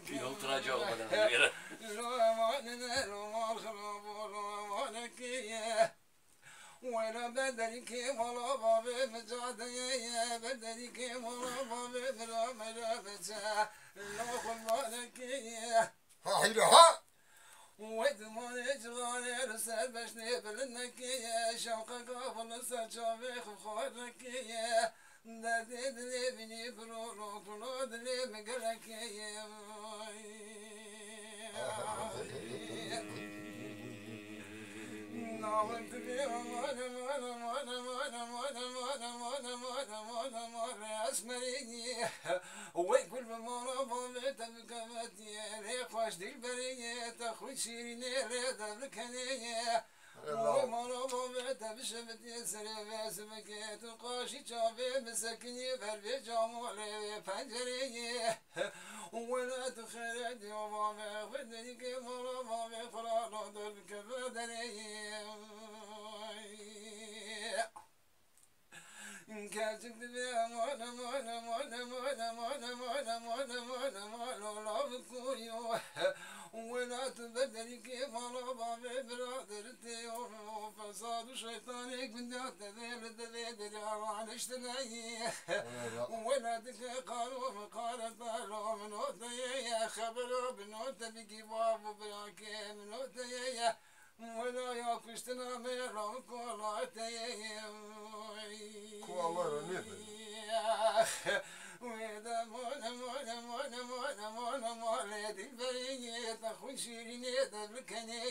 فيهم تراجعوا بدل ولا بدلك ولا بابي مجادي بدلك ولا بابي بلا ملابسه لا خلبانك هايلها ودمان اجغالي رسال بشني بلنك شوقك افضل سجابي خخورك دادي دلي بني برولو كلو دلي مقلك ناولت بي اسمريني ويقول بمانا بابت بكمتي ريق واشدي البرية تخوي شيريني ريدا بكنية ومانا بابت بشبتي سريبي سبكيت وقاشي جابي مسكني بربي جامولي بنجرية ولا تخرج وبابي خدني كمانا بابي خلانا دول بكبدرية كاتب بيا مونا مونا مونا مونا مونا مونا مونا مونا مونا لا بكويو ولا تبدلي كيف على بابي برادرتي وفساد شيطانك من دات ذيل ذيل عن اشتناي ولا قالوا مقالة قالوا من اوتي خبروا بنوت بكباب وبياكي من اوتي ولا ياكشتنا ميرا كولاتي وإذا مونا مونا مونا مونا مونا مونا دي برية تخوي شيريني دبلكني